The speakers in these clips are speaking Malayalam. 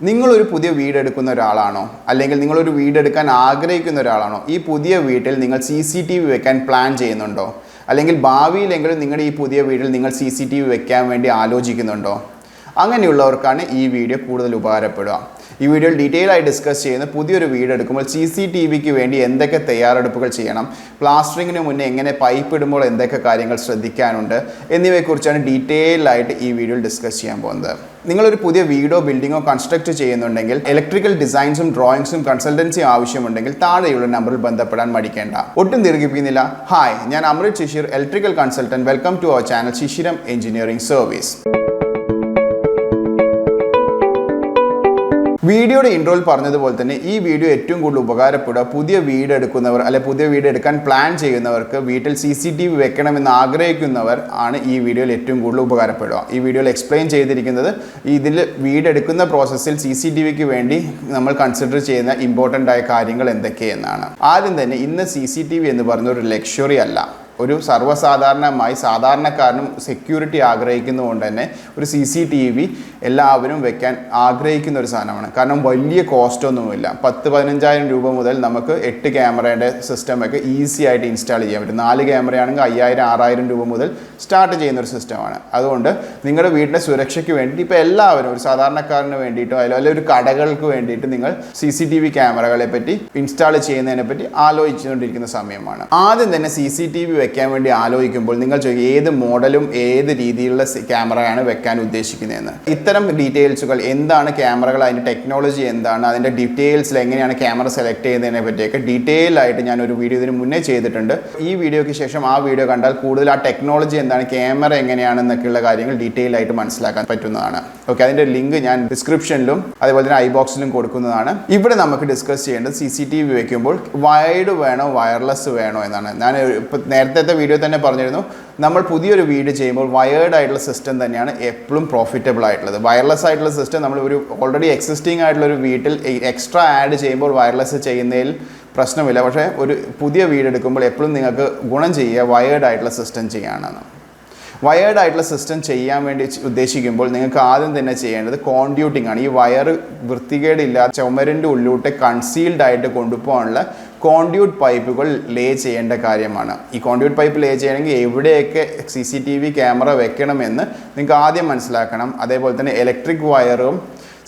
നിങ്ങളൊരു പുതിയ വീട് എടുക്കുന്ന ഒരാളാണോ അല്ലെങ്കിൽ നിങ്ങളൊരു വീട് എടുക്കാൻ ആഗ്രഹിക്കുന്ന ഒരാളാണോ ഈ പുതിയ വീട്ടിൽ നിങ്ങൾ CCTV വെക്കാൻ പ്ലാൻ ചെയ്യുന്നുണ്ടോ അല്ലെങ്കിൽ ഭാവിയിലെങ്കിലും നിങ്ങളുടെ ഈ പുതിയ വീട്ടിൽ നിങ്ങൾ CCTV വെക്കാൻ വേണ്ടി ആലോചിക്കുന്നുണ്ടോ അങ്ങനെയുള്ളവർക്കാണ് ഈ വീഡിയോ കൂടുതൽ ഉപകാരപ്പെടുക ഈ വീഡിയോയിൽ ഡീറ്റെയിൽ ആയി ഡിസ്കസ് ചെയ്യുന്ന പുതിയൊരു വീട് എടുക്കുമ്പോൾ CCTVക്ക് വേണ്ടി എന്തൊക്കെ തയ്യാറെടുപ്പുകൾ ചെയ്യണം പ്ലാസ്റ്ററിങ്ങിന് മുന്നേ എങ്ങനെ പൈപ്പ് ഇടുമ്പോൾ എന്തൊക്കെ കാര്യങ്ങൾ ശ്രദ്ധിക്കാനുണ്ട് എന്നിവയെക്കുറിച്ചാണ് ഡീറ്റെയിൽ ആയിട്ട് ഈ വീഡിയോയിൽ ഡിസ്കസ് ചെയ്യാൻ പോകുന്നത് നിങ്ങളൊരു പുതിയ വീടോ ബിൽഡിങ്ങോ കൺസ്ട്രക്ട് ചെയ്യുന്നുണ്ടെങ്കിൽ ഇലക്ട്രിക്കൽ ഡിസൈൻസും ഡ്രോയിങ്സും കൺസൾട്ടൻസി ആവശ്യമുണ്ടെങ്കിൽ താഴെയുള്ള നമ്പറിൽ ബന്ധപ്പെടാൻ മടിക്കേണ്ട ഒട്ടും ദീർഘിപ്പിക്കുന്നില്ല ഹായ് ഞാൻ Amrit Shishir electrical consultant welcome to our channel Shishiram engineering service വീഡിയോയുടെ ഇൻട്രോയിൽ പറഞ്ഞതുപോലെ തന്നെ ഈ വീഡിയോ ഏറ്റവും കൂടുതൽ ഉപകാരപ്പെടുക പുതിയ വീട് എടുക്കുന്നവർ അല്ലെങ്കിൽ പുതിയ വീട് എടുക്കാൻ പ്ലാൻ ചെയ്യുന്നവർക്ക് വീട്ടിൽ CCTV വെക്കണമെന്ന് ആഗ്രഹിക്കുന്നവർ ആണ് ഈ വീഡിയോയിൽ ഏറ്റവും കൂടുതൽ ഉപകാരപ്പെടുക ഈ വീഡിയോയിൽ എക്സ്പ്ലെയിൻ ചെയ്തിരിക്കുന്നത് ഇതിൽ വീട് എടുക്കുന്ന പ്രോസസ്സിൽ CCTVക്ക് വേണ്ടി നമ്മൾ കൺസിഡർ ചെയ്യുന്ന ഇമ്പോർട്ടൻ്റ് ആയ കാര്യങ്ങൾ എന്തൊക്കെയെന്നാണ് ആദ്യം തന്നെ ഇന്ന് CCTV എന്ന് പറയുന്ന ഒരു ലക്ഷറി അല്ല ഒരു സർവ്വസാധാരണമായി സാധാരണക്കാരനും സെക്യൂരിറ്റി ആഗ്രഹിക്കുന്നതുകൊണ്ട് തന്നെ ഒരു CCTV എല്ലാവരും വെക്കാൻ ആഗ്രഹിക്കുന്ന ഒരു സാധനമാണ് കാരണം വലിയ കോസ്റ്റ് ഒന്നുമില്ല 10-15,000 രൂപ മുതൽ നമുക്ക് 8 ക്യാമറയുടെ സിസ്റ്റമൊക്കെ ഈസി ആയിട്ട് ഇൻസ്റ്റാൾ ചെയ്യാൻ പറ്റും 4 ക്യാമറയാണെങ്കിൽ 5,000-6,000 രൂപ മുതൽ സ്റ്റാർട്ട് ചെയ്യുന്ന ഒരു സിസ്റ്റമാണ് അതുകൊണ്ട് നിങ്ങളുടെ വീടിൻ്റെ സുരക്ഷയ്ക്ക് വേണ്ടി ഇപ്പോൾ എല്ലാവരും ഒരു സാധാരണക്കാരന് വേണ്ടിയിട്ടോ അല്ലെങ്കിൽ ഒരു കടകൾക്ക് വേണ്ടിയിട്ട് നിങ്ങൾ CCTV ക്യാമറകളെ പറ്റി ഇൻസ്റ്റാൾ ചെയ്യുന്നതിനെ പറ്റി ആലോചിച്ചുകൊണ്ടിരിക്കുന്ന സമയമാണ് ആദ്യം തന്നെ CCTV വെക്കാൻ വേണ്ടി ആലോചിക്കുമ്പോൾ നിങ്ങൾ ചോദിക്കും ഏത് മോഡലും ഏത് രീതിയിലുള്ള ക്യാമറയാണ് വെക്കാൻ ഉദ്ദേശിക്കുന്നതെന്ന് ഇത്തരം ഡീറ്റെയിൽസുകൾ എന്താണ് ക്യാമറകൾ അതിൻ്റെ ടെക്നോളജി എന്താണ് അതിൻ്റെ ഡീറ്റെയിൽസിൽ എങ്ങനെയാണ് ക്യാമറ സെലക്ട് ചെയ്യുന്നതിനെ പറ്റിയൊക്കെ ഡീറ്റെയിൽ ആയിട്ട് ഞാനൊരു വീഡിയോ ഇതിന് മുന്നേ ചെയ്തിട്ടുണ്ട് ഈ വീഡിയോയ്ക്ക് ശേഷം ആ വീഡിയോ കണ്ടാൽ കൂടുതൽ ആ ടെക്നോളജി എന്താണ് ക്യാമറ എങ്ങനെയാണെന്നൊക്കെയുള്ള കാര്യങ്ങൾ ഡീറ്റെയിൽ ആയിട്ട് മനസ്സിലാക്കാൻ പറ്റുന്നതാണ് ഓക്കെ അതിൻ്റെ ലിങ്ക് ഞാൻ ഡിസ്ക്രിപ്ഷനിലും അതുപോലെ തന്നെ ഐബോക്സിലും കൊടുക്കുന്നതാണ് ഇവിടെ നമുക്ക് ഡിസ്കസ് ചെയ്യേണ്ടത് CCTV വെക്കുമ്പോൾ വൈഡ് വേണോ വയർലെസ് വേണോ എന്നാണ് ഞാൻ ഇപ്പോൾ നേരത്തെ വീഡിയോ തന്നെ പറഞ്ഞിരുന്നു നമ്മൾ പുതിയൊരു വീട് ചെയ്യുമ്പോൾ വയേർഡ് ആയിട്ടുള്ള സിസ്റ്റം തന്നെയാണ് എപ്പോഴും പ്രോഫിറ്റബിൾ ആയിട്ടുള്ളത് വയർലെസ് ആയിട്ടുള്ള സിസ്റ്റം നമ്മൾ ഒരു ഓൾറെഡി എക്സിസ്റ്റിംഗ് ആയിട്ടുള്ള ഒരു വീട്ടിൽ എക്സ്ട്രാ ആഡ് ചെയ്യുമ്പോൾ വയർലെസ് ചെയ്യുന്നതിൽ പ്രശ്നമില്ല പക്ഷേ ഒരു പുതിയ വീട് എടുക്കുമ്പോൾ എപ്പോഴും നിങ്ങൾക്ക് ഗുണം ചെയ്യുക വയേർഡ് ആയിട്ടുള്ള സിസ്റ്റം ചെയ്യാനാണ് വയേർഡ് ആയിട്ടുള്ള സിസ്റ്റം ചെയ്യാൻ വേണ്ടി ഉദ്ദേശിക്കുമ്പോൾ നിങ്ങൾക്ക് ആദ്യം തന്നെ ചെയ്യേണ്ടത് കോൺഡ്യൂട്ടിംഗ് ആണ് ഈ വയർ വൃത്തികേടില്ലാത്ത ചുമരിൻ്റെ ഉള്ളിലോട്ട് കൺസീൽഡ് ആയിട്ട് കൊണ്ടുപോകാനുള്ള കോൺഡ്യൂട്ട് പൈപ്പുകൾ ലേ ചെയ്യേണ്ട കാര്യമാണ് ഈ കോൺഡ്യൂട്ട് പൈപ്പ് ലേ ചെയ്യണമെങ്കിൽ എവിടെയൊക്കെ CCTV ക്യാമറ വെക്കണമെന്ന് നിങ്ങൾക്ക് ആദ്യം മനസ്സിലാക്കണം അതേപോലെ തന്നെ ഇലക്ട്രിക് വയറും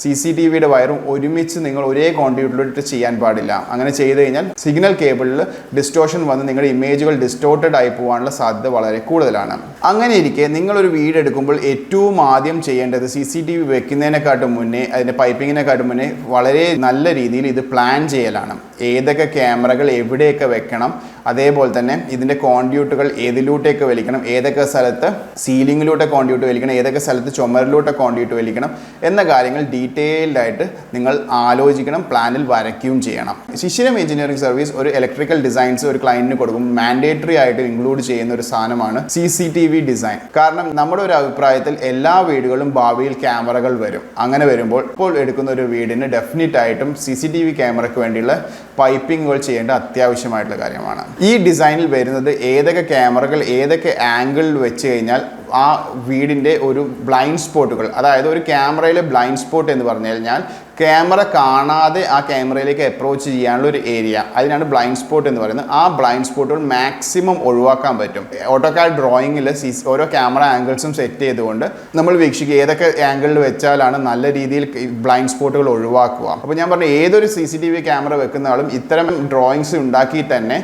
CCTVയുടെ വയറും ഒരുമിച്ച് നിങ്ങൾ ഒരേ കോൺഡ്യൂട്ടിലോട്ട് ചെയ്യാൻ പാടില്ല അങ്ങനെ ചെയ്ത് കഴിഞ്ഞാൽ സിഗ്നൽ കേബിളിൽ ഡിസ്റ്റോർഷൻ വന്ന് നിങ്ങളുടെ ഇമേജുകൾ ഡിസ്റ്റോർട്ടഡ് ആയി പോകാനുള്ള സാധ്യത വളരെ കൂടുതലാണ് അങ്ങനെ ഇരിക്കെ നിങ്ങളൊരു വീട് എടുക്കുമ്പോൾ ഏറ്റവും ആദ്യം ചെയ്യേണ്ടത് CCTV വെക്കുന്നതിനെക്കാട്ടും മുന്നേ അതിൻ്റെ പൈപ്പിങ്ങിനെക്കാട്ടും മുന്നേ വളരെ നല്ല രീതിയിൽ ഇത് പ്ലാൻ ചെയ്യലാണ് ഏതൊക്കെ ക്യാമറകൾ എവിടെയൊക്കെ വെക്കണം അതേപോലെ തന്നെ ഇതിൻ്റെ കോൺഡ്യൂട്ടുകൾ ഏതിലൂട്ടേക്ക് വലിക്കണം ഏതൊക്കെ സ്ഥലത്ത് സീലിങ്ങിലൂടെ കോൺഡ്യൂട്ട് വലിക്കണം ഏതൊക്കെ സ്ഥലത്ത് ചുമരിലൂടെ കോൺഡ്യൂട്ട് വലിക്കണം എന്ന കാര്യങ്ങൾ ഡീറ്റെയിൽഡ് ആയിട്ട് നിങ്ങൾ ആലോചിക്കണം പ്ലാനിൽ വരയ്ക്കുകയും ചെയ്യണം ശിശിരം എഞ്ചിനീയറിംഗ് സർവീസ് ഒരു ഇലക്ട്രിക്കൽ ഡിസൈൻസ് ഒരു ക്ലയൻറ്റിന് കൊടുക്കും മാൻഡേറ്ററി ആയിട്ട് ഇൻക്ലൂഡ് ചെയ്യുന്ന ഒരു സാധനമാണ് CCTV ഡിസൈൻ കാരണം നമ്മുടെ ഒരു അഭിപ്രായത്തിൽ എല്ലാ വീടുകളും ഭാവിയിൽ ക്യാമറകൾ വരും അങ്ങനെ വരുമ്പോൾ ഇപ്പോൾ എടുക്കുന്ന ഒരു വീടിന് ഡെഫിനറ്റ് ആയിട്ടും CCTV ക്യാമറയ്ക്ക് വേണ്ടിയുള്ള പൈപ്പിങ്ങുകൾ ചെയ്യേണ്ട അത്യാവശ്യമായിട്ടുള്ള കാര്യമാണ് ഈ ഡിസൈനിൽ വരുന്നത് ഏതൊക്കെ ക്യാമറകൾ ഏതൊക്കെ ആംഗിളിൽ വെച്ച് കഴിഞ്ഞാൽ ആ വീടിൻ്റെ ഒരു ബ്ലൈൻഡ് സ്പോട്ടുകൾ അതായത് ഒരു ക്യാമറയിലെ ബ്ലൈൻഡ് സ്പോട്ട് എന്ന് പറഞ്ഞു കഴിഞ്ഞാൽ ക്യാമറ കാണാതെ ആ ക്യാമറയിലേക്ക് അപ്രോച്ച് ചെയ്യാനുള്ള ഒരു ഏരിയ അതിനാണ് ബ്ലൈൻഡ് സ്പോട്ട് എന്ന് പറയുന്നത് ആ ബ്ലൈൻഡ് സ്പോട്ടുകൾ മാക്സിമം ഒഴിവാക്കാൻ പറ്റും ഓട്ടോകാഡ് ഡ്രോയിങ്ങിൽ ഓരോ ക്യാമറ ആംഗിൾസും സെറ്റ് ചെയ്തുകൊണ്ട് നമ്മൾ വീക്ഷിക്കുക ഏതൊക്കെ ആംഗിളിൽ വെച്ചാലാണ് നല്ല രീതിയിൽ ബ്ലൈൻഡ് സ്പോട്ടുകൾ ഒഴിവാക്കുക അപ്പോൾ ഞാൻ പറഞ്ഞു ഏതൊരു CCTV ക്യാമറ വെക്കുന്ന ആളും ഇത്തരം ഡ്രോയിങ്സ് ഉണ്ടാക്കി തന്നെ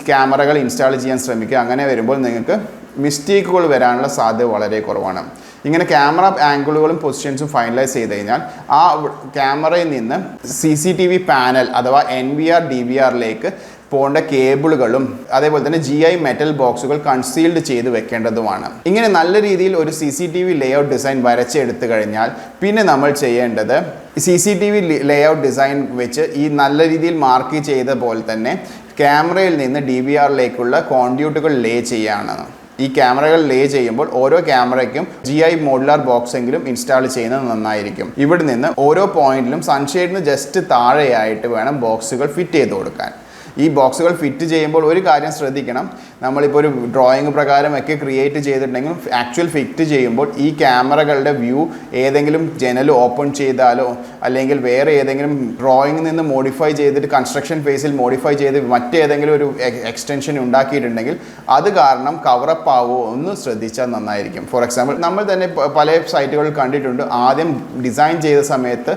ക്യാമറകൾ ഇൻസ്റ്റാൾ ചെയ്യാൻ ശ്രമിക്കുക അങ്ങനെ വരുമ്പോൾ നിങ്ങൾക്ക് മിസ്റ്റേക്കുകൾ വരാനുള്ള സാധ്യത വളരെ കുറവാണ് ഇങ്ങനെ ക്യാമറ ആംഗിളുകളും പൊസിഷൻസും ഫൈനലൈസ് ചെയ്ത് കഴിഞ്ഞാൽ ആ ക്യാമറയിൽ നിന്ന് CCTV പാനൽ അഥവാ NVR DVRലേക്ക് പോകേണ്ട കേബിളുകളും അതേപോലെ തന്നെ GI മെറ്റൽ ബോക്സുകൾ കൺസീൽഡ് ചെയ്ത് വെക്കേണ്ടതുമാണ് ഇങ്ങനെ നല്ല രീതിയിൽ ഒരു CCTV ലേഔട്ട് ഡിസൈൻ വരച്ചെടുത്തു കഴിഞ്ഞാൽ പിന്നെ നമ്മൾ ചെയ്യേണ്ടത് CCTV ലേഔട്ട് ഡിസൈൻ വെച്ച് ഈ നല്ല രീതിയിൽ മാർക്ക് ചെയ്ത പോലെ തന്നെ ക്യാമറയിൽ നിന്ന് DVRലേക്കുള്ള കോൺഡ്യൂട്ടുകൾ ലേ ചെയ്യുകയാണ് ഈ ക്യാമറകൾ ലേ ചെയ്യുമ്പോൾ ഓരോ ക്യാമറയ്ക്കും GI മോഡുലാർ ബോക്സ് എങ്കിലും ഇൻസ്റ്റാൾ ചെയ്യുന്നത് നന്നായിരിക്കും ഇവിടെ നിന്ന് ഓരോ പോയിന്റിലും സൺഷെയ്ഡിന് ജസ്റ്റ് താഴെയായിട്ട് വേണം ബോക്സുകൾ ഫിറ്റ് ചെയ്ത് കൊടുക്കാൻ ഈ ബോക്സുകൾ ഫിറ്റ് ചെയ്യുമ്പോൾ ഒരു കാര്യം ശ്രദ്ധിക്കണം, നമ്മളിപ്പോൾ ഒരു ഡ്രോയിങ് പ്രകാരമൊക്കെ ക്രിയേറ്റ് ചെയ്തിട്ടുണ്ടെങ്കിലും ആക്ച്വൽ ഫിറ്റ് ചെയ്യുമ്പോൾ ഈ ക്യാമറകളുടെ വ്യൂ ഏതെങ്കിലും ജനൽ ഓപ്പൺ ചെയ്താലോ അല്ലെങ്കിൽ വേറെ ഏതെങ്കിലും ഡ്രോയിങ്ങിൽ നിന്ന് മോഡിഫൈ ചെയ്തിട്ട് കൺസ്ട്രക്ഷൻ ഫേസിൽ മോഡിഫൈ ചെയ്ത് മറ്റേതെങ്കിലും ഒരു എക്സ്റ്റൻഷൻ ഉണ്ടാക്കിയിട്ടുണ്ടെങ്കിൽ അത് കാരണം കവറപ്പ് ആവുമോ ഒന്ന് ശ്രദ്ധിച്ചാൽ നന്നായിരിക്കും. ഫോർ എക്സാമ്പിൾ നമ്മൾ തന്നെ പല സൈറ്റുകളിൽ കണ്ടിട്ടുണ്ട്, ആദ്യം ഡിസൈൻ ചെയ്ത സമയത്ത്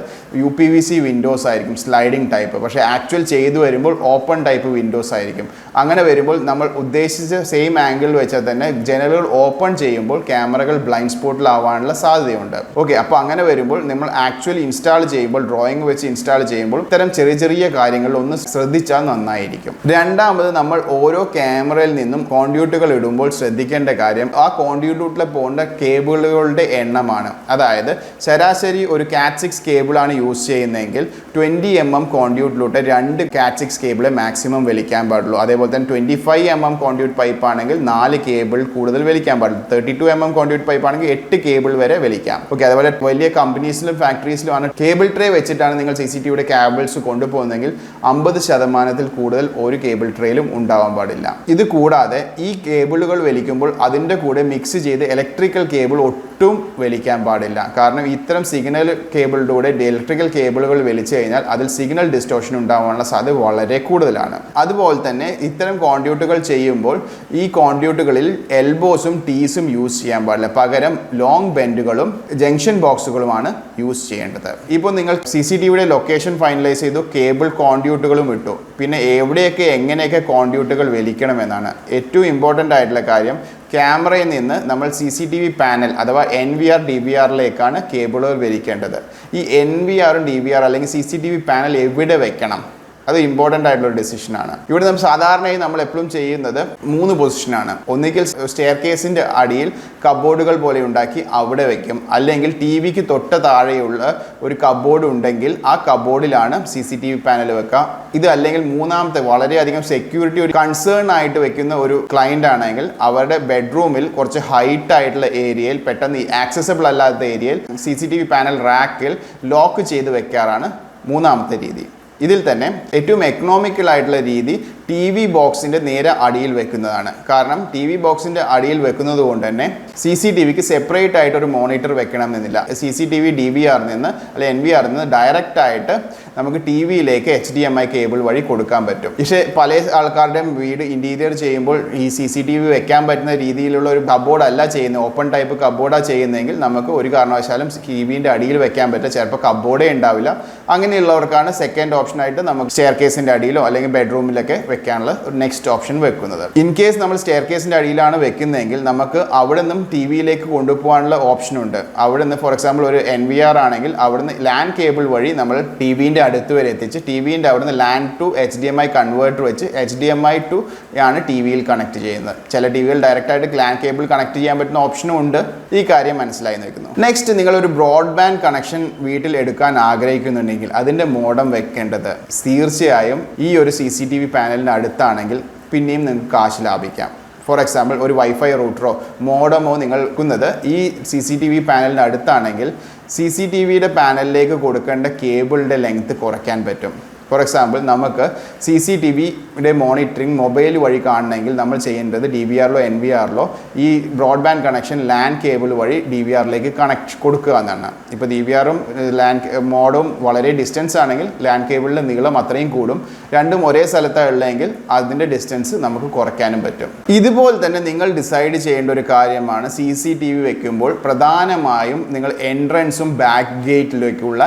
UPVC വിൻഡോസ് ആയിരിക്കും സ്ലൈഡിംഗ് ടൈപ്പ്, പക്ഷേ ആക്ച്വൽ ചെയ്തു വരുമ്പോൾ ഓപ്പൺ ടൈപ്പ് വിൻഡോസ് ആയിരിക്കും. അങ്ങനെ വരുമ്പോൾ നമ്മൾ ഉദ്ദേശിച്ച സെയിം ആംഗിളിൽ വെച്ചാൽ തന്നെ ജനലുകൾ ഓപ്പൺ ചെയ്യുമ്പോൾ ക്യാമറകൾ ബ്ലൈൻഡ് സ്പോട്ടിലാവാനുള്ള സാധ്യതയുണ്ട്. ഓക്കെ, അപ്പോൾ അങ്ങനെ വരുമ്പോൾ നമ്മൾ ആക്ച്വലി ഇൻസ്റ്റാൾ ചെയ്യുമ്പോൾ ഡ്രോയിങ് വെച്ച് ഇൻസ്റ്റാൾ ചെയ്യുമ്പോൾ ഇത്തരം ചെറിയ ചെറിയ കാര്യങ്ങൾ ഒന്ന് ശ്രദ്ധിച്ചാൽ നന്നായിരിക്കും. രണ്ടാമത്, നമ്മൾ ഓരോ ക്യാമറയിൽ നിന്നും കോൺഡ്യൂട്ടുകൾ ഇടുമ്പോൾ ശ്രദ്ധിക്കേണ്ട കാര്യം ആ കോൺഡ്യൂട്ടിൽ പോകേണ്ട കേബിളുകളുടെ എണ്ണമാണ്. അതായത് ശരാശരി ഒരു Cat 6 കേബിളാണ് യൂസ് ചെയ്യുന്നതെങ്കിൽ 20 mm കോൺഡ്യൂട്ടിലൂടെ 2 Cat 6 കേബിളെ മാക്സിമം വലിക്കാൻ പാടുള്ളൂ. അതേപോലെ തന്നെ 25 mm കോൺഡ്യൂട്ട് പൈപ്പ് ആണെങ്കിൽ 4 കേബിൾ കൂടുതൽ വലിക്കാൻ പാടുള്ളൂ. 32 mm കോൺഡ്യൂട്ട് പൈപ്പ് ആണെങ്കിൽ 8 കേബിൾ വരെ വലിക്കാം. ഓക്കെ, അതേപോലെ വലിയ കമ്പനീസിലും ഫാക്ടറീസിലുമാണ് കേബിൾ ട്രേ വെച്ചിട്ടാണ് നിങ്ങൾ CCTVയുടെ കേബിൾസ് കൊണ്ടുപോകുന്നതെങ്കിൽ 50% കൂടുതൽ ഒരു കേബിൾ ട്രേയിലും ഉണ്ടാവാൻ പാടില്ല. ഇത് കൂടാതെ ഈ കേബിളുകൾ വലിക്കുമ്പോൾ അതിൻ്റെ കൂടെ മിക്സ് ചെയ്ത് ഇലക്ട്രിക്കൽ കേബിൾ ഒട്ടും വലിക്കാൻ പാടില്ല. കാരണം ഇത്തരം സിഗ്നൽ കേബിളിലൂടെ ഇലക്ട്രിക്കൽ കേബിളുകൾ വലിച്ചു കഴിഞ്ഞാൽ അതിൽ സിഗ്നൽ ഡിസ്റ്റോർഷൻ ഉണ്ടാവാനുള്ള സാധ്യത വളരെ കൂടുതലാണ്. അതുപോലെ തന്നെ ഇത്തരം കോൺഡ്യൂട്ടുകൾ ചെയ്യുമ്പോൾ ഈ കോൺഡ്യൂട്ടുകളിൽ എൽബോസും ടീസും യൂസ് ചെയ്യാൻ പാടില്ല. പകരം ലോങ് ബെൻഡുകളും ജംഗ്ഷൻ ബോക്സുകളുമാണ് യൂസ് ചെയ്യേണ്ടത്. ഇപ്പോൾ നിങ്ങൾ CCTVയുടെ ലൊക്കേഷൻ ഫൈനലൈസ് ചെയ്തു, കേബിൾ കോൺഡ്യൂട്ടുകളും ഇട്ടു, പിന്നെ എവിടെയൊക്കെ എങ്ങനെയൊക്കെ കോൺഡ്യൂട്ടുകൾ വലിക്കണമെന്നാണ് ഏറ്റവും ഇമ്പോർട്ടൻ്റ് ആയിട്ടുള്ള കാര്യം. ക്യാമറയിൽ നിന്ന് നമ്മൾ CCTV പാനൽ അഥവാ NVR DVRയിലേക്കാണ് കേബിളുകൾ വലിക്കേണ്ടത്. ഈ NVRും DVR അല്ലെങ്കിൽ CCTV പാനൽ എവിടെ വെക്കണം അത് ഇമ്പോർട്ടൻ്റ് ആയിട്ടുള്ള ഡിസിഷനാണ്. ഇവിടെ സാധാരണയായി നമ്മൾ എപ്പോഴും ചെയ്യുന്നത് 3 പൊസിഷനാണ്. ഒന്നുകിൽ സ്റ്റെയർ കേസിൻ്റെ അടിയിൽ കബോർഡുകൾ പോലെ ഉണ്ടാക്കി അവിടെ വെക്കും, അല്ലെങ്കിൽ TVക്ക് തൊട്ട് താഴെയുള്ള ഒരു കബോർഡ് ഉണ്ടെങ്കിൽ ആ കബോർഡിലാണ് CCTV പാനൽ വെക്കുക. ഇത് അല്ലെങ്കിൽ മൂന്നാമത്തെ വളരെയധികം സെക്യൂരിറ്റി ഒരു കൺസേൺ ആയിട്ട് വെക്കുന്ന ഒരു ക്ലയൻ്റ് ആണെങ്കിൽ അവരുടെ ബെഡ്റൂമിൽ കുറച്ച് ഹൈറ്റ് ആയിട്ടുള്ള ഏരിയയിൽ പെട്ടെന്ന് ആക്സസിബിൾ അല്ലാത്ത ഏരിയയിൽ CCTV പാനൽ റാക്കിൽ ലോക്ക് ചെയ്ത് വെക്കാറാണ് മൂന്നാമത്തെ രീതി. ഇതിൽ തന്നെ ഏറ്റവും എക്കണോമിക്കൽ ആയിട്ടുള്ള രീതി TV ബോക്സിൻ്റെ നേരെ അടിയിൽ വെക്കുന്നതാണ്. കാരണം TV ബോക്സിൻ്റെ അടിയിൽ വെക്കുന്നത് കൊണ്ട് തന്നെ CCTVക്ക് സെപ്പറേറ്റ് ആയിട്ട് ഒരു മോണിറ്റർ വെക്കണമെന്നില്ല. CCTV DVRൽ നിന്ന് അല്ലെങ്കിൽ NVRൽ നിന്ന് ഡയറക്റ്റ് ആയിട്ട് നമുക്ക് TVയിലേക്ക് HDMI കേബിൾ വഴി കൊടുക്കാൻ പറ്റും. പക്ഷേ പല ആൾക്കാരുടെയും വീട് ഇൻറ്റീരിയർ ചെയ്യുമ്പോൾ ഈ CCTV വെക്കാൻ പറ്റുന്ന രീതിയിലുള്ള ഒരു കബോർഡ് അല്ല ചെയ്യുന്നത്, ഓപ്പൺ ടൈപ്പ് കബോർഡാണ് ചെയ്യുന്നതെങ്കിൽ നമുക്ക് ഒരു കാരണവശാലും TVൻ്റെ അടിയിൽ വെക്കാൻ പറ്റില്ല, ചിലപ്പോൾ കബോർഡേ ഉണ്ടാവില്ല. അങ്ങനെയുള്ളവർക്കാണ് സെക്കൻഡ് ഓപ്ഷനായിട്ട് നമുക്ക് സ്റ്റെയർ കേസിൻ്റെ അടിയിലോ അല്ലെങ്കിൽ ബെഡ്റൂമിലൊക്കെ വെക്കാനുള്ള ഒരു നെക്സ്റ്റ് ഓപ്ഷൻ വെക്കുന്നത്. ഇൻ കേസ് നമ്മൾ സ്റ്റെയർ കേസിൻ്റെ അടിയിലാണ് വെക്കുന്നതെങ്കിൽ നമുക്ക് അവിടെ നിന്നും TVയിലേക്ക് കൊണ്ടുപോകാനുള്ള ഓപ്ഷൻ ഉണ്ട്. അവിടെ നിന്ന് ഫോർ എക്സാമ്പിൾ ഒരു NVR ആണെങ്കിൽ അവിടെ നിന്ന് LAN കേബിൾ വഴി നമ്മൾ TVൻ്റെ അടുത്ത് വരെ എത്തിച്ച് TVൻ്റെ അവിടെ നിന്ന് LAN to HDMI കൺവേർട്ടർ വെച്ച് HDMI to ആണ് TVയിൽ കണക്ട് ചെയ്യുന്നത്. ചില TVയിൽ ഡയറക്റ്റായിട്ട് LAN കേബിൾ കണക്ട് ചെയ്യാൻ പറ്റുന്ന ഓപ്ഷനും ഉണ്ട്. ഈ കാര്യം മനസ്സിലായി നിൽക്കുന്നു. നെക്സ്റ്റ്, നിങ്ങളൊരു ബ്രോഡ്ബാൻഡ് കണക്ഷൻ വീട്ടിൽ എടുക്കാൻ ആഗ്രഹിക്കുന്നുണ്ടെങ്കിൽ അതിൻ്റെ മോഡം വെക്കേണ്ടത് തീർച്ചയായും ഈ ഒരു CCTV പാനലിന് അടുത്താണെങ്കിൽ പിന്നെയും നിങ്ങൾക്ക് കാശ് ലാഭിക്കാം. ഫോർ എക്സാമ്പിൾ ഒരു വൈഫൈ റൂട്ടറോ മോഡമോ നിങ്ങൾ വെക്കുന്നത് ഈ CCTV പാനലിന് അടുത്താണെങ്കിൽ CCTVയുടെ പാനലിലേക്ക് കൊടുക്കേണ്ട കേബിളിൻ്റെ ലെങ്ത് കുറയ്ക്കാൻ പറ്റും. ഫോർ എക്സാമ്പിൾ നമുക്ക് CCTVയുടെ മോണിറ്ററിങ് മൊബൈൽ വഴി കാണണമെങ്കിൽ നമ്മൾ ചെയ്യേണ്ടത് DVRലോ NVRലോ ഈ ബ്രോഡ്ബാൻഡ് കണക്ഷൻ LAN കേബിൾ വഴി DVRലേക്ക് കണക്ട് കൊടുക്കുക എന്നാണ്. ഇപ്പോൾ DVRും LAN മോഡും വളരെ ഡിസ്റ്റൻസ് ആണെങ്കിൽ LAN കേബിളിൻ്റെ നീളം അത്രയും കൂടും. രണ്ടും ഒരേ സ്ഥലത്താണ് ഉള്ളതെങ്കിൽ അതിൻ്റെ ഡിസ്റ്റൻസ് നമുക്ക് കുറയ്ക്കാനും പറ്റും. ഇതുപോലെ തന്നെ നിങ്ങൾ ഡിസൈഡ് ചെയ്യേണ്ട ഒരു കാര്യമാണ് CCTV വെക്കുമ്പോൾ പ്രധാനമായും നിങ്ങൾ എൻട്രൻസും ബാക്ക് ഗേറ്റിലേക്കുള്ള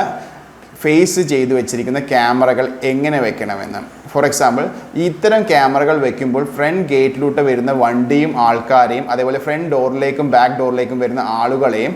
ഫേസ് ചെയ്തു വെച്ചിരിക്കുന്ന ക്യാമറകൾ എങ്ങനെ വെക്കണമെന്ന്. ഫോർ എക്സാമ്പിൾ, ഇത്തരം ക്യാമറകൾ വെക്കുമ്പോൾ ഫ്രണ്ട് ഗേറ്റിലൂട്ട് വരുന്ന വണ്ടിയും ആൾക്കാരെയും അതേപോലെ ഫ്രണ്ട് ഡോറിലേക്കും ബാക്ക് ഡോറിലേക്കും വരുന്ന ആളുകളെയും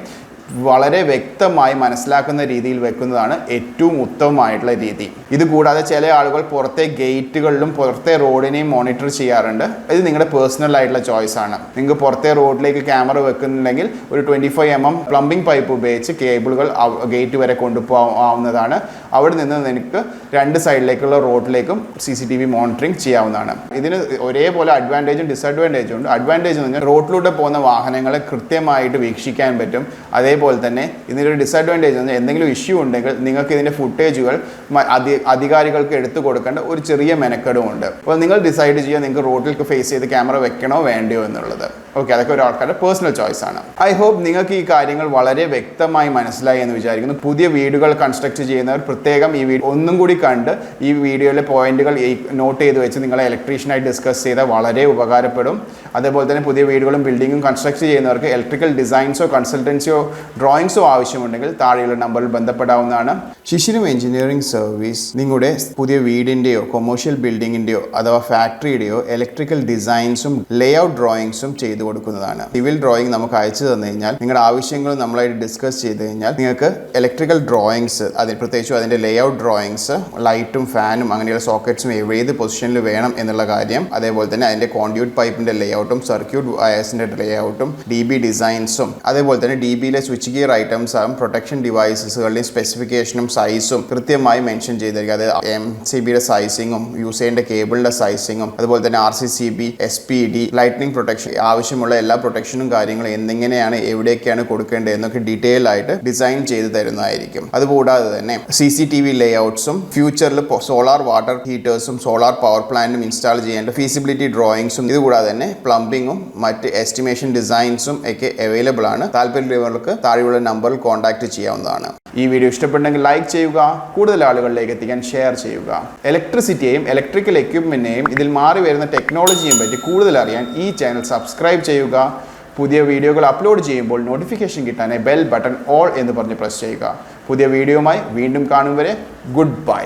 വളരെ വ്യക്തമായി മനസ്സിലാക്കുന്ന രീതിയിൽ വെക്കുന്നതാണ് ഏറ്റവും ഉത്തമമായിട്ടുള്ള രീതി. ഇത് കൂടാതെ ചില ആളുകൾ പുറത്തെ ഗേറ്റുകളിലും പുറത്തെ റോഡിനെയും മോണിറ്റർ ചെയ്യാറുണ്ട്. ഇത് നിങ്ങളുടെ പേഴ്സണൽ ആയിട്ടുള്ള ചോയ്സ് ആണ്. നിങ്ങൾക്ക് പുറത്തെ റോഡിലേക്ക് ക്യാമറ വെക്കുന്നുണ്ടെങ്കിൽ ഒരു 25 mm പ്ലംബിംഗ് പൈപ്പ് ഉപയോഗിച്ച് കേബിളുകൾ ഗേറ്റ് വരെ കൊണ്ടുപോകാവുന്നതാണ്. അവിടെ നിന്ന് നിങ്ങൾക്ക് 2 സൈഡിലേക്കുള്ള റോഡിലേക്കും CCTV മോണിറ്ററിങ് ചെയ്യാവുന്നതാണ്. ഇതിന് ഒരേപോലെ അഡ്വാൻറ്റേജും ഡിസഡ്വാൻറ്റേജും ഉണ്ട്. അഡ്വാൻറ്റേജ് എന്ന് പറഞ്ഞാൽ റോഡിലൂടെ പോകുന്ന വാഹനങ്ങളെ കൃത്യമായിട്ട് വീക്ഷിക്കാൻ പറ്റും. അതേപോലെ അതേപോലെ തന്നെ ഇതിനൊരു ഡിസഡ്വാൻറ്റേജ് എന്ന് എന്തെങ്കിലും ഇഷ്യൂ ഉണ്ടെങ്കിൽ നിങ്ങൾക്ക് ഇതിൻ്റെ ഫുട്ടേജുകൾ അധികാരികൾക്ക് എടുത്തു കൊടുക്കേണ്ട ഒരു ചെറിയ മെനക്കെടുമുണ്ട്. അപ്പോൾ നിങ്ങൾ ഡിസൈഡ് ചെയ്യുക നിങ്ങൾക്ക് റോഡിലേക്ക് ഫേസ് ചെയ്ത് ക്യാമറ വെക്കണോ വേണ്ടയോ എന്നുള്ളത്. ഓക്കെ, അതൊക്കെ ഒരു ആൾക്കാരുടെ പേഴ്സണൽ ചോയ്സ് ആണ്. ഐ ഹോപ്പ് നിങ്ങൾക്ക് ഈ കാര്യങ്ങൾ വളരെ വ്യക്തമായി മനസ്സിലായി എന്ന് വിചാരിക്കുന്നു. പുതിയ വീടുകൾ കൺസ്ട്രക്ട് ചെയ്യുന്നവർ പ്രത്യേകം ഈ വീഡിയോ ഒന്നും കൂടി കണ്ട് ഈ വീഡിയോയിലെ പോയിന്റുകൾ നോട്ട് ചെയ്ത് വെച്ച് നിങ്ങളെ ഇലക്ട്രീഷ്യനായി ഡിസ്കസ് ചെയ്താൽ വളരെ ഉപകാരപ്പെടും. അതേപോലെ തന്നെ പുതിയ വീടുകളും ബിൽഡിങ്ങും കൺസ്ട്രക്ട് ചെയ്യുന്നവർക്ക് ഇലക്ട്രിക്കൽ ഡിസൈൻസോ കൺസൾട്ടൻസിയോ ഡ്രോയിങ്സോ ആവശ്യമുണ്ടെങ്കിൽ താഴെയുള്ള നമ്പറിൽ ബന്ധപ്പെടാവുന്നതാണ്. ശിശിരം എഞ്ചിനീയറിംഗ് സർവീസ് നിങ്ങളുടെ പുതിയ വീടിൻ്റെയോ കൊമേഴ്ഷ്യൽ ബിൽഡിങ്ങിൻ്റെയോ അഥവാ ഫാക്ടറിയുടെയോ ഇലക്ട്രിക്കൽ ഡിസൈൻസും ലേഔട്ട് ഡ്രോയിങ്സും ചെയ്തു കൊടുക്കുന്നതാണ്. സിവിൽ ഡ്രോയിങ് നമുക്ക് അയച്ചു തന്നു കഴിഞ്ഞാൽ നിങ്ങളുടെ ആവശ്യങ്ങൾ നമ്മളായിട്ട് ഡിസ്കസ് ചെയ്ത് കഴിഞ്ഞാൽ നിങ്ങൾക്ക് ഇലക്ട്രിക്കൽ ഡ്രോയിങ്സ്, അതിൽ പ്രത്യേകിച്ചും അതിൻ്റെ ലേഔട്ട് ഡ്രോയിങ്സ്, ലൈറ്റും ഫാനും അങ്ങനെയുള്ള സോക്കറ്റ്സും ഏത് പൊസിഷനിൽ വേണം എന്നുള്ള കാര്യം, അതേപോലെ തന്നെ അതിൻ്റെ കോൺഡ്യൂട്ട് പൈപ്പിൻ്റെ ലേഔട്ടും സർക്യൂട്ട് വയർസിൻ്റെ ലേഔട്ടും DB ഡിസൈൻസും, അതേപോലെ തന്നെ DBയിലെ സ്വിച്ച് ഗിയർ ഐറ്റംസ് ആകും പ്രൊട്ടക്ഷൻ ഡിവൈസസുകളുടെയും സ്പെസിഫിക്കേഷനും സൈസും കൃത്യമായി മെൻഷൻ ചെയ്തിരിക്കുക. അതായത് MCBയുടെ സൈസിങ്ങും യൂസ് ചെയ്യേണ്ട കേബിളിൻ്റെ സൈസിങ്ങും അതുപോലെ തന്നെ RCCB, SPD, ലൈറ്റ്നിങ് പ്രൊട്ടക്ഷൻ ആവശ്യമുള്ള എല്ലാ പ്രൊട്ടക്ഷനും കാര്യങ്ങളും എന്തെങ്ങനെയാണ് എവിടേക്കാണ് കൊടുക്കേണ്ടത് എന്നൊക്കെ ഡീറ്റെയിൽ ആയിട്ട് ഡിസൈൻ ചെയ്ത് തരുന്നതായിരിക്കും. അതുകൂടാതെ തന്നെ CCTV ലേഔട്ട്സും ഫ്യൂച്ചറിൽ സോളാർ വാട്ടർ ഹീറ്റേഴ്സും സോളാർ പവർ പ്ലാന്റും ഇൻസ്റ്റാൾ ചെയ്യേണ്ട ഫീസിബിലിറ്റി ഡ്രോയിങ്സും ഇതുകൂടാതെ തന്നെ പ്ലംബിങ്ങും മറ്റ് എസ്റ്റിമേഷൻ ഡിസൈൻസും ഒക്കെ അവൈലബിൾ ആണ്. താല്പര്യമുള്ളവർക്ക് താഴെയുള്ള നമ്പറിൽ കോൺടാക്ട് ചെയ്യാവുന്നതാണ്. ഈ വീഡിയോ ഇഷ്ടപ്പെട്ടെങ്കിൽ ലൈക്ക് ചെയ്യുക, കൂടുതൽ ആളുകളിലേക്ക് എത്തിക്കാൻ ഷെയർ ചെയ്യുക. ഇലക്ട്രിസിറ്റിയെയും ഇലക്ട്രിക്കൽ എക്യുപ്മെന്റിനെയും ഇതിൽ മാറി വരുന്ന ടെക്നോളജിയെയും പറ്റി കൂടുതൽ അറിയാൻ ഈ ചാനൽ സബ്സ്ക്രൈബ് ചെയ്യുക. പുതിയ വീഡിയോകൾ അപ്ലോഡ് ചെയ്യുമ്പോൾ നോട്ടിഫിക്കേഷൻ കിട്ടാനായി ബെൽ ബട്ടൺ ഓൾ എന്ന് പറഞ്ഞ് പ്രസ് ചെയ്യുക. പുതിയ വീഡിയോയുമായി വീണ്ടും കാണും വരെ ഗുഡ് ബൈ.